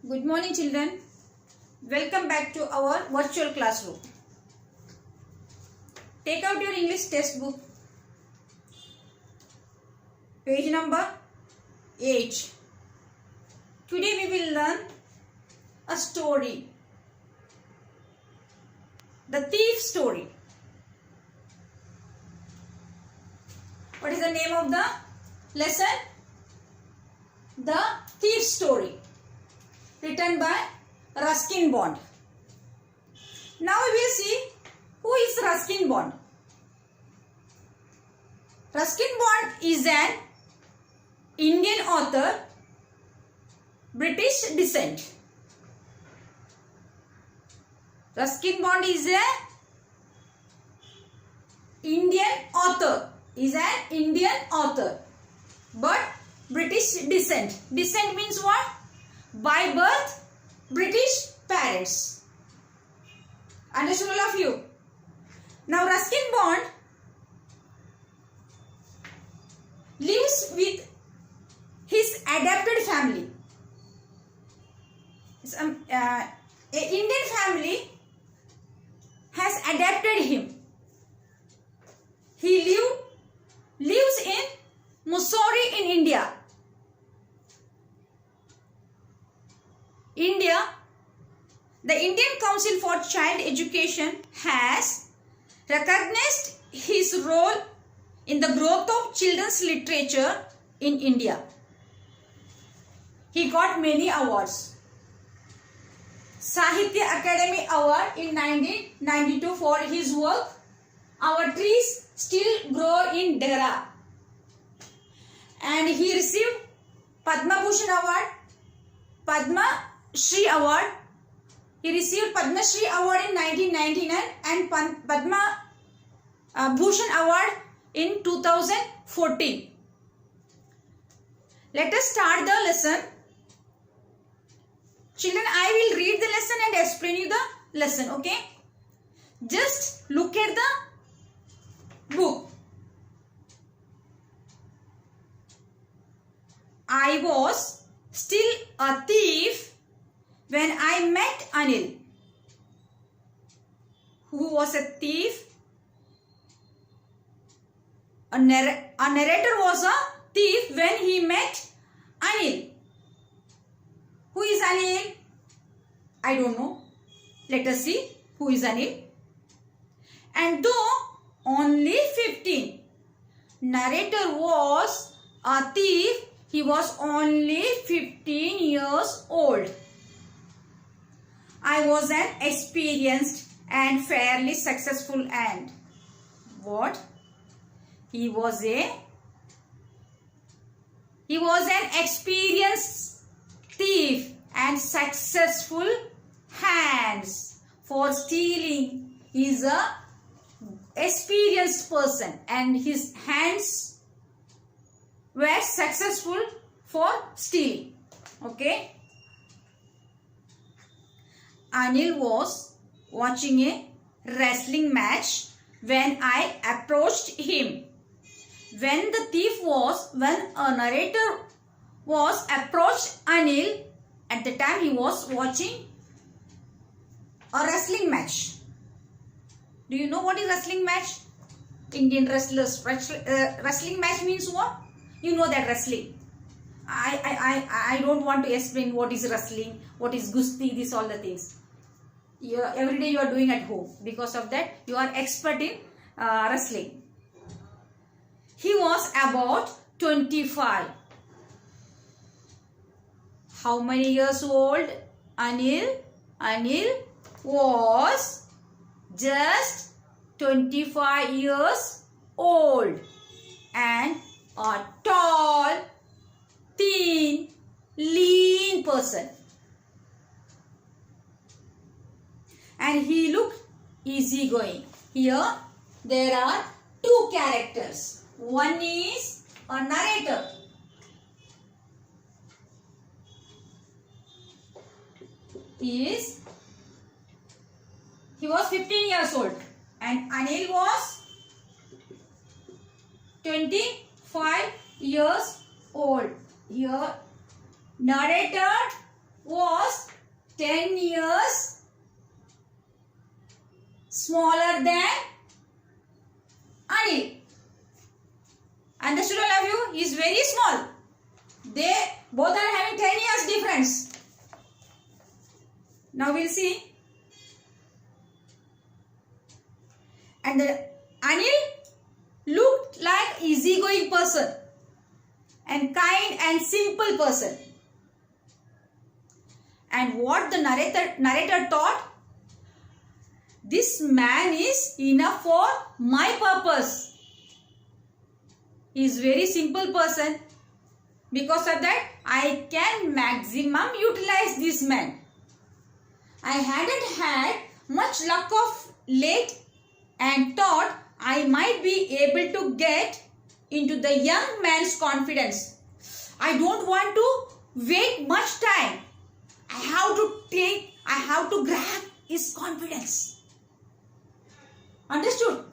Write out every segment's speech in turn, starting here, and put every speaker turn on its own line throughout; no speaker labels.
Good morning children. Welcome back to our virtual classroom. Take out your English textbook. Page number 8. Today we will learn a story. The thief story. What is the name of the lesson? The thief story. Written by Ruskin Bond. Now we will see who is Ruskin Bond. Ruskin Bond is an Indian author, British descent. Ruskin Bond is an Indian author. But British descent. Descent means what? By birth, British parents. Understood all of you? Now Ruskin Bond lives with his adopted family. An Indian family has adopted him. He lives in Missouri in India. The Indian Council for Child Education has recognized his role in the growth of children's literature in India. He got many awards. Sahitya Academy Award in 1992 for his work Our Trees Still Grow in Dehra. And he received Padma Bhushan Award, Padma Shri Award. He received Padma Shri Award in 1999 and Padma Bhushan Award in 2014. Let us start the lesson. Children, I will read the lesson and explain you the lesson, okay? Just look at the book. I was still a thief when I met Anil. Who was a thief? A narrator was a thief when he met Anil. Who is Anil? I don't know. Let us see who is Anil. And though only 15, narrator was a thief. He was only 15 years old. I was an experienced and fairly successful and what? He was an experienced thief and successful hands for stealing. He is a experienced person and his hands were successful for stealing. Okay. Anil was watching a wrestling match when I approached him. When a narrator was approached Anil, at the time he was watching a wrestling match. Do you know what is wrestling match? Indian wrestlers. Wrestling match means what? You know that wrestling. I don't want to explain what is wrestling, what is gusti, these all the things. Every day you are doing at home. Because of that, you are expert in wrestling. He was about 25. How many years old? Anil was just 25 years old and a tall, thin, lean person. And he looked easygoing. Here there are two characters. One is a narrator. He was 15 years old and Anil was 25 years old. Here narrator was 10 years smaller than Anil. Understood all of you? He is very small. They both are having 10 years difference. Now we'll see. And Anil looked like easygoing person and kind and simple person. And what the narrator thought, this man is enough for my purpose. He is very simple person. Because of that, I can maximum utilize this man. I hadn't had much luck of late and thought I might be able to get into the young man's confidence. I don't want to wait much time. I have to grab his confidence. Understood?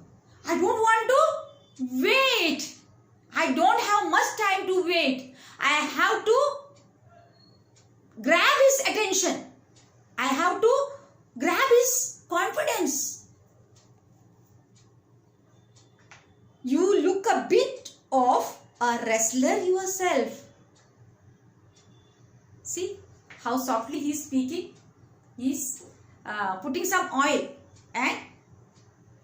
I don't want to wait. I don't have much time to wait. I have to grab his attention. I have to grab his confidence. You look a bit of a wrestler yourself. See how softly he is speaking. He is putting some oil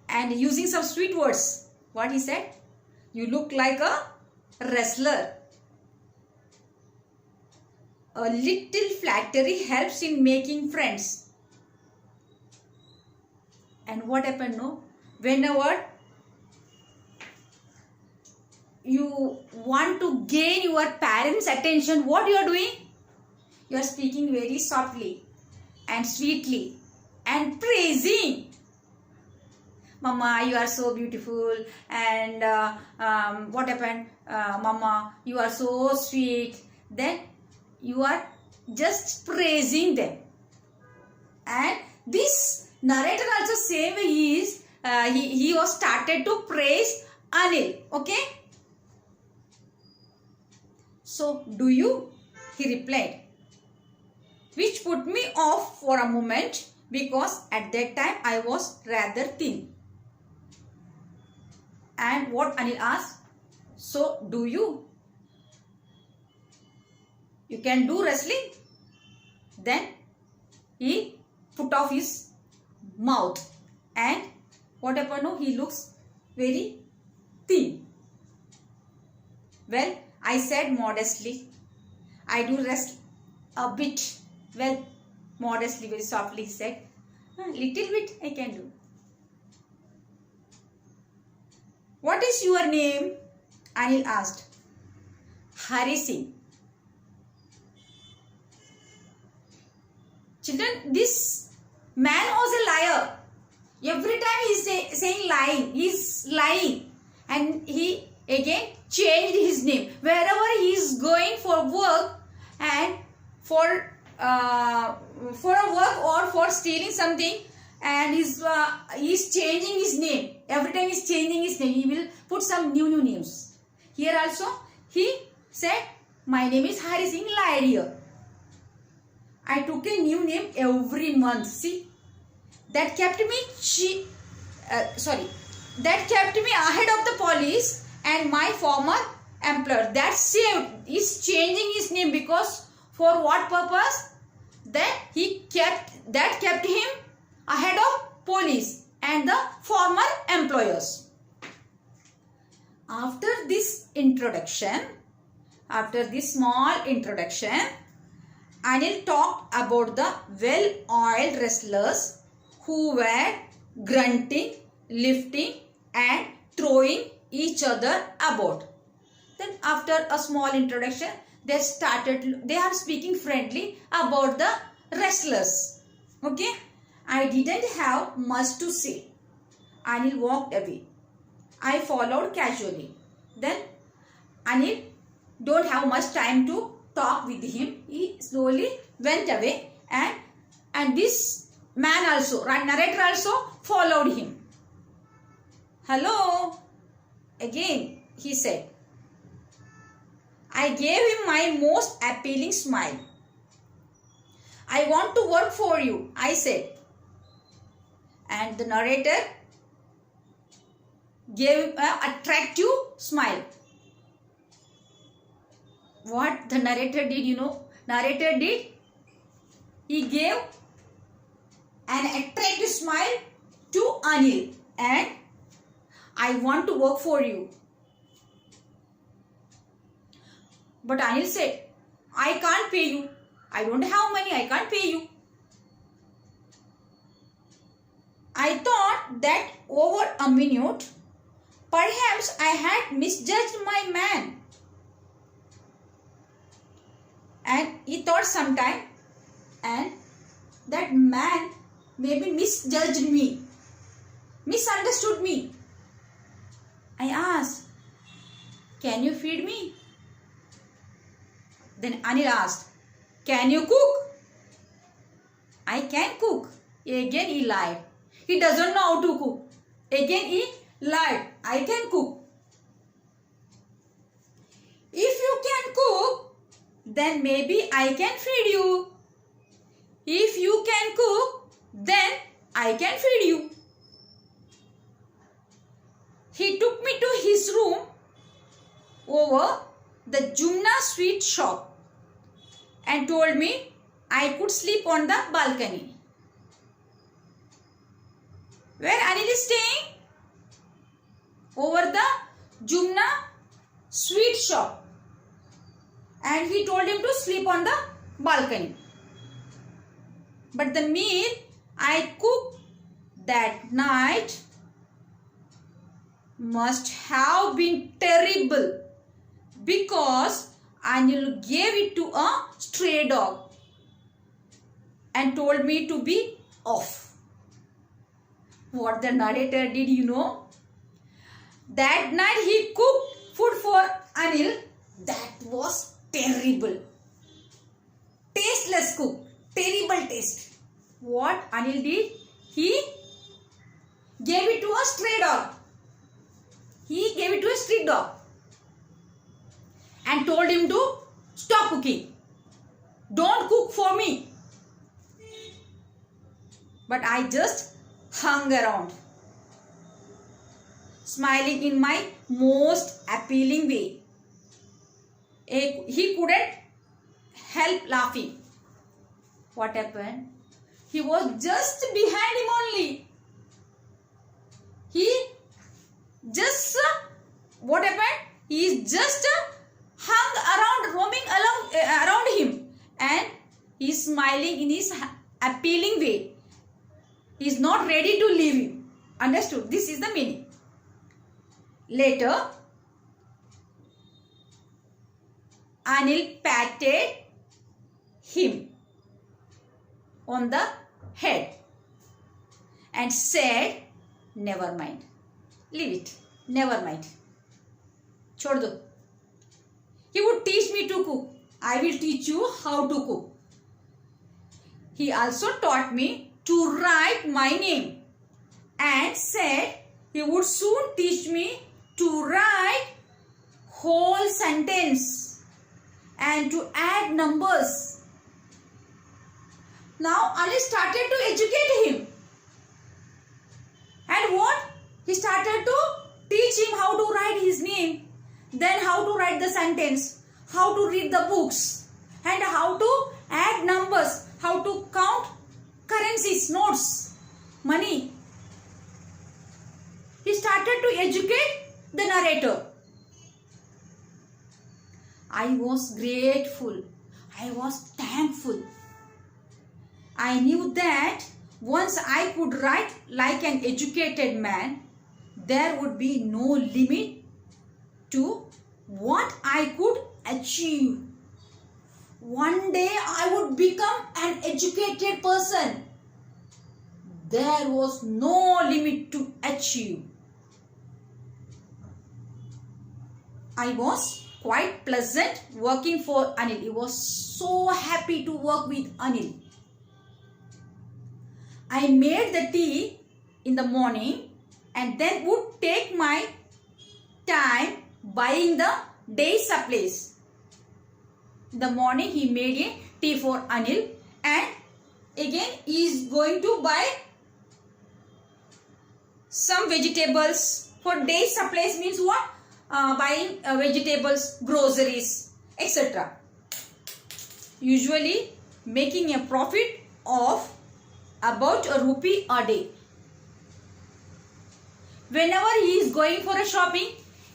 and using some sweet words. What he said? You look like a wrestler. A little flattery helps in making friends. And what happened? No? Whenever you want to gain your parents' attention, what you are doing? You are speaking very softly and sweetly and praising. Mama, you are so beautiful. And what happened? Mama, you are so sweet. Then you are just praising them. And this narrator also same way he was started to praise Anil. Okay. So do you? He replied. Which put me off for a moment because at that time I was rather thin. And what Anil asked? So do you? You can do wrestling? Then he put off his mouth. And what happened? No, he looks very thin. Well, I said modestly, I do wrestle a bit. Well, modestly, very softly he said, little bit I can do. What is your name? Anil asked. Hari Singh. Children, this man was a liar. Every time he is saying lying, he is lying. And he again changed his name. Wherever he is going for work and for a work or for stealing something, and he is changing his name. Every time he is changing his name, he will put some new names. Here also, he said, my name is Hari Singh, lied here. I took a new name every month. See, that kept me that kept me ahead of the police and my former employer. That saved is changing his name because for what purpose? That kept him ahead of police and the former employers. After this small introduction, Anil talked about the well-oiled wrestlers who were grunting, lifting and throwing each other about. Then after a small introduction, they are speaking friendly about the wrestlers. Okay. I didn't have much to say. Anil walked away. I followed casually. Then Anil don't have much time to talk with him. He slowly went away and this man also, narrator also followed him. Hello. Again he said. I gave him my most appealing smile. I want to work for you, I said. And the narrator gave an attractive smile. What the narrator did, narrator did? He gave an attractive smile to Anil and I want to work for you. But Anil said, I can't pay you. I don't have money. I can't pay you. I thought that over a minute, perhaps I had misjudged my man. And he thought sometime, and that man maybe misjudged me, misunderstood me. I asked, can you feed me? Then Anil asked, can you cook? I can cook. Again he lied. He doesn't know how to cook. Again he lied. I can cook. If you can cook, then maybe I can feed you. If you can cook, then I can feed you. He took me to his room over the Jumna sweet shop and told me I could sleep on the balcony. Where Anil is staying? Over the Jumna sweet shop. And he told him to sleep on the balcony. But the meal I cooked that night must have been terrible because Anil gave it to a stray dog and told me to be off. What the narrator did, That night he cooked food for Anil. That was terrible. Tasteless cook. Terrible taste. What Anil did? He gave it to a stray dog. He gave it to a street dog and told him to stop cooking. Don't cook for me. But I just hung around, smiling in my most appealing way. He couldn't help laughing. What happened? He was just behind him only. He just, what happened? He is just hung around, roaming around him, and he is smiling in his appealing way. He is not ready to leave him. Understood? This is the meaning. Later, Anil patted him on the head and said, never mind. Leave it. Never mind. Chhod do. He would teach me to cook. I will teach you how to cook. He also taught me to write my name and said he would soon teach me to write whole sentence and to add numbers. Now Ali started to educate him. And what? He started to teach him how to write his name, then how to write the sentence, how to read the books, and how to add numbers, how to count currencies, notes, money. He started to educate the narrator. I was grateful. I was thankful. I knew that once I could write like an educated man, there would be no limit to what I could achieve. One day I would become an educated person. There was no limit to achieve. I was quite pleasant working for Anil. He was so happy to work with Anil. I made the tea in the morning and then would take my time buying the day supplies. In the morning he made a tea for Anil and again he is going to buy some vegetables for day supplies. Means what? Buying vegetables, groceries, etc. Usually making a profit of about ₹1 a day. Whenever he is going for a shopping,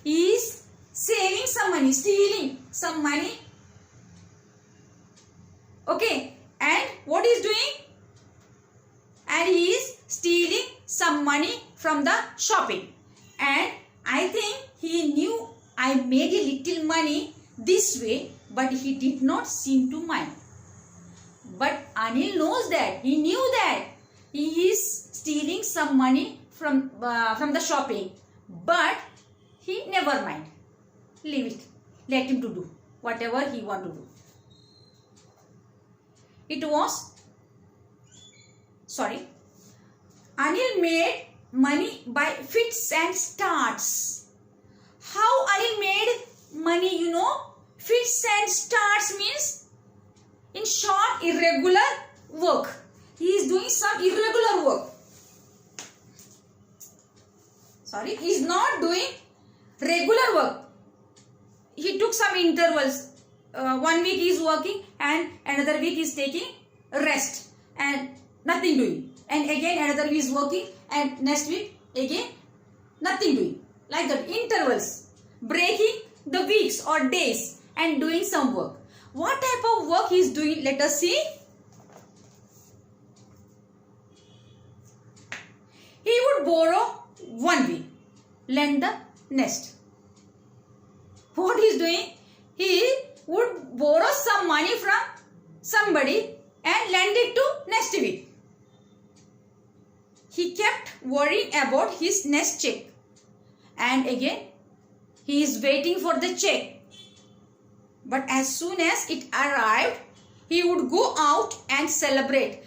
he is saving some money, stealing some money. Okay, and what he is doing? And he is stealing some money from the shopping. And I think he knew I made a little money this way, but he did not seem to mind. But Anil knows that, he knew that he is stealing some money from the shopping, but he never mind. Leave it. Let him to do whatever he want to do. Anil made money by fits and starts. How Anil made money, you know? Fits and starts means, in short, irregular work. He is doing some irregular work. He is not doing regular work. He took some intervals. 1 week he is working and another week he is taking rest and nothing doing. And again another week is working and next week again nothing doing. Like that, intervals. Breaking the weeks or days and doing some work. What type of work he is doing? Let us see. He would borrow 1 week, lend the next. What he is doing? He would borrow some money from somebody and lend it to next week. He kept worrying about his next check. And again, he is waiting for the check. But as soon as it arrived, he would go out and celebrate.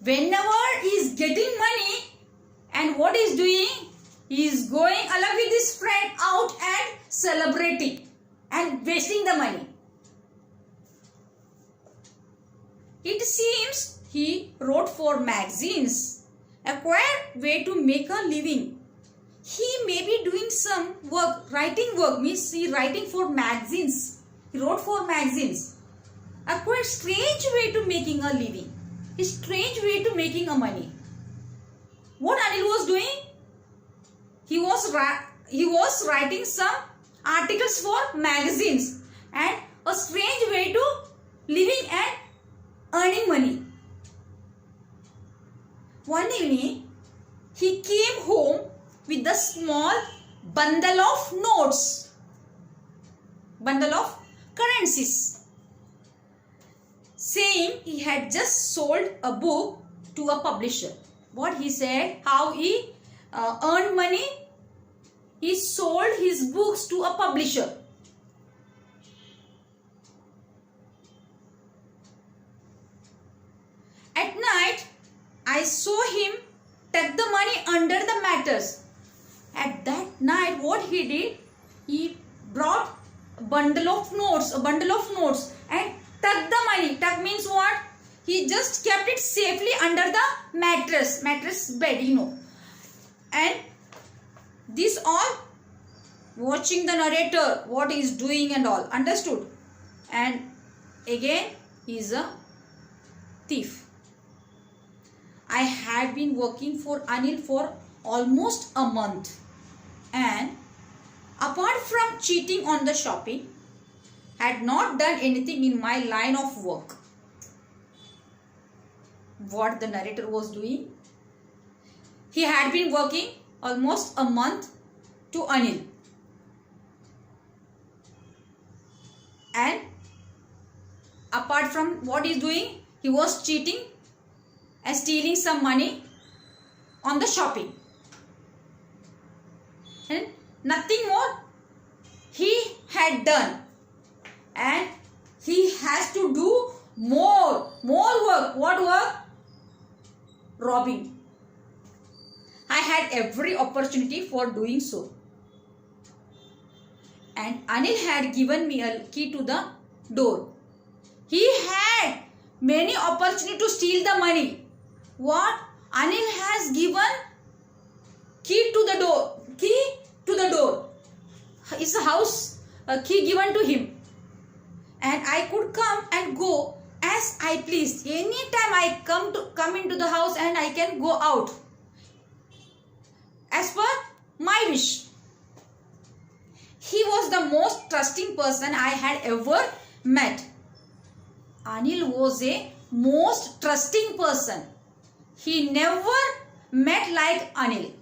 Whenever he is getting money, and what he is doing? He is going along with his friend out and celebrating and wasting the money. It seems he wrote for magazines, a quiet way to make a living. He may be doing some work, writing work, means he writing for magazines. He wrote for magazines. A quite strange way to making a living. A strange way to making a money. What Anil was doing? He was writing some articles for magazines and a strange way to living and earning money. One evening, he came home with a small bundle of notes, bundle of currencies, saying he had just sold a book to a publisher. What he said, how he earned money? He sold his books to a publisher. At night, I saw him tuck the money under the mattress. At that night, what he did? He brought a bundle of notes, and tucked the money. Tuck means what? He just kept it safely under the mattress bed, you know. And this all watching the narrator, what he is doing and all. Understood? And again, he is a thief. I had been working for Anil for almost a month. And apart from cheating on the shopping, had not done anything in my line of work. What the narrator was doing? He had been working almost a month to Anil. And apart from what he is doing, he was cheating and stealing some money on the shopping. And nothing more he had done. And he has to do more work. What work? Robbing. I had every opportunity for doing so. And Anil had given me a key to the door. He had many opportunities to steal the money. what? Anil has given key to the door. Key to the door. It's a house key given to him. And I could come and go as I pleased. Anytime I come into the house and I can go out as per my wish. He was the most trusting person I had ever met. Anil was a most trusting person. He never met like Anil.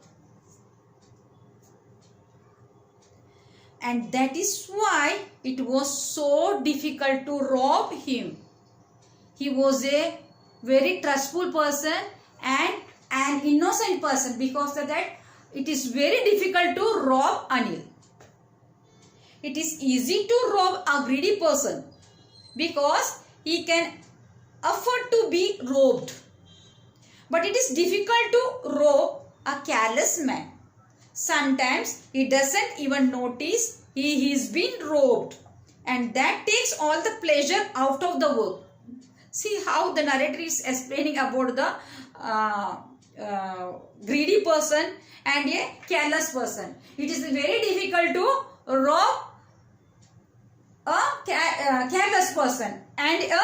And that is why it was so difficult to rob him. He was a very trustful person and an innocent person. Because of that, it is very difficult to rob Anil. It is easy to rob a greedy person because he can afford to be robbed. But it is difficult to rob a careless man. Sometimes he doesn't even notice he is being robbed, and that takes all the pleasure out of the work. See how the narrator is explaining about the greedy person and a careless person. It is very difficult to rob a careless person and a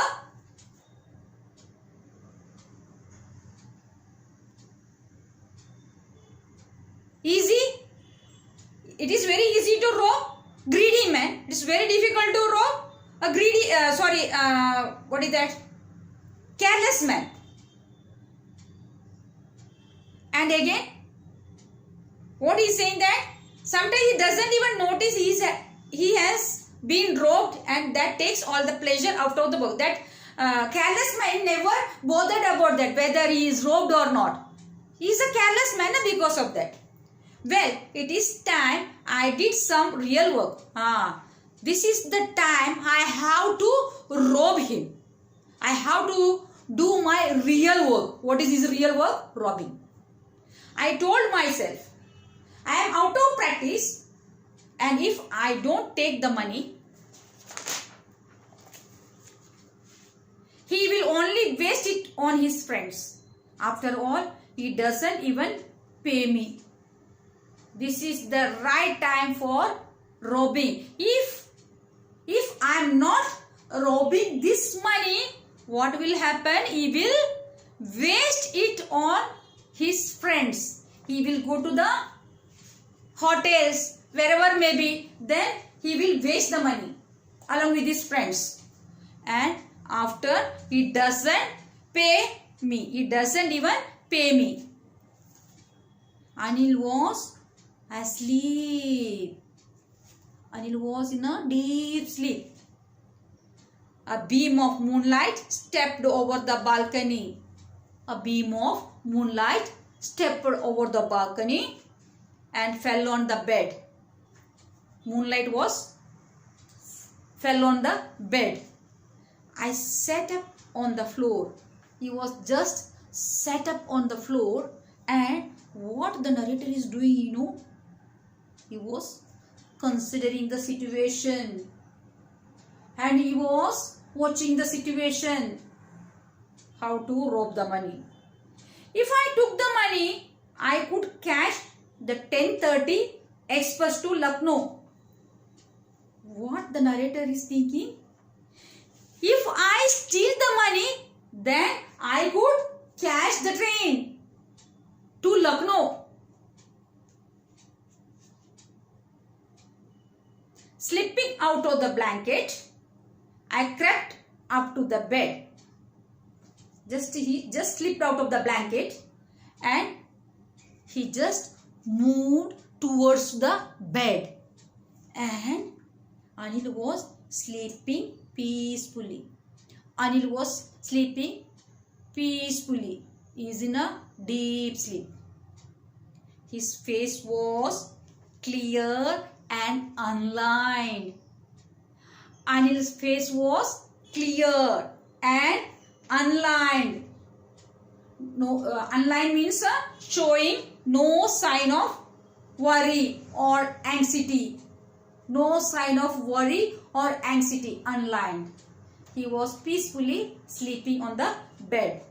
it is very easy to rob greedy man. It is very difficult to rob a greedy what is that, careless man. And again, what he is saying that sometimes he doesn't even notice he has been robbed, and that takes all the pleasure out of the work. That careless man never bothered about that, whether he is robbed or not. He is a careless man because of that. Well, it is time I did some real work. This is the time I have to rob him. I have to do my real work. What is his real work? Robbing. I told myself, I am out of practice, and if I don't take the money, he will only waste it on his friends. After all, he doesn't even pay me. This is the right time for robbing. If I am not robbing this money, what will happen? He will waste it on his friends. He will go to the hotels, wherever may be. Then he will waste the money along with his friends. And after, he doesn't pay me. He doesn't even pay me. Anil was asleep. Anil was in a deep sleep. A beam of moonlight stepped over the balcony. A beam of moonlight stepped over the balcony and fell on the bed. Moonlight fell on the bed. I sat up on the floor. He was just sat up on the floor, and what the narrator is doing, he was considering the situation, and he was watching the situation, how to rob the money. If I took the money, I could catch the 10:30 express to Lucknow. What the narrator is thinking? If I steal the money, then I could catch the train to Lucknow. Slipping out of the blanket, I crept up to the bed. He just slipped out of the blanket and he just moved towards the bed. And Anil was sleeping peacefully. Anil was sleeping peacefully. He is in a deep sleep. His face was clear and unlined. Anil's face was clear and unlined. Unlined means showing no sign of worry or anxiety. No sign of worry or anxiety. Unlined. He was peacefully sleeping on the bed.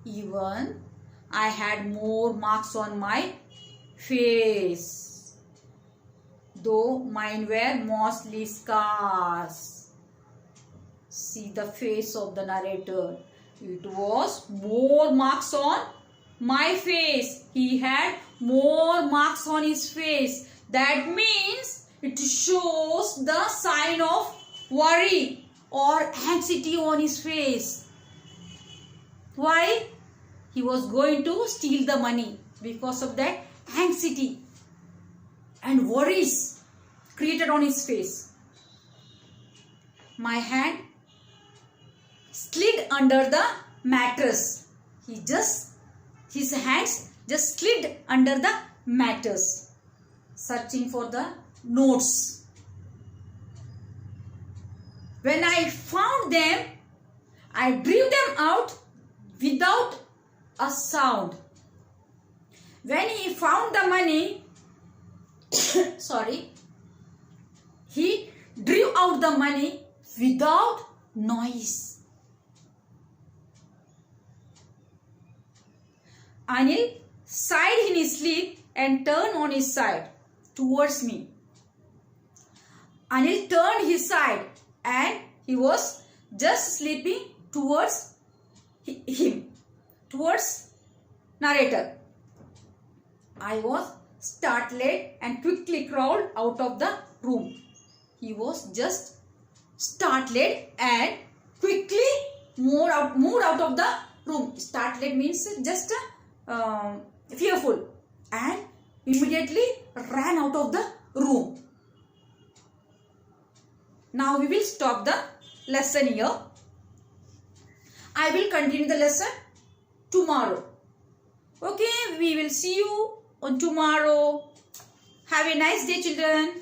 Even I had more marks on my face, though mine were mostly scars. See the face of the narrator. It was more marks on my face. He had more marks on his face. That means it shows the sign of worry or anxiety on his face. Why? He was going to steal the money. Because of that anxiety and worries created on his face. My hand slid under the mattress. His hands just slid under the mattress, searching for the notes. When I found them, I drew them out without a sound. When he found the money, he drew out the money without noise. Anil sighed in his sleep and turned on his side towards me. Anil turned his side and he was just sleeping towards him, towards narrator. I was startled and quickly crawled out of the room. He was just startled and quickly moved out of the room. Startled means just fearful, and immediately ran out of the room. Now we will stop the lesson here. I will continue the lesson tomorrow. Okay, we will see you on tomorrow. Have a nice day, children.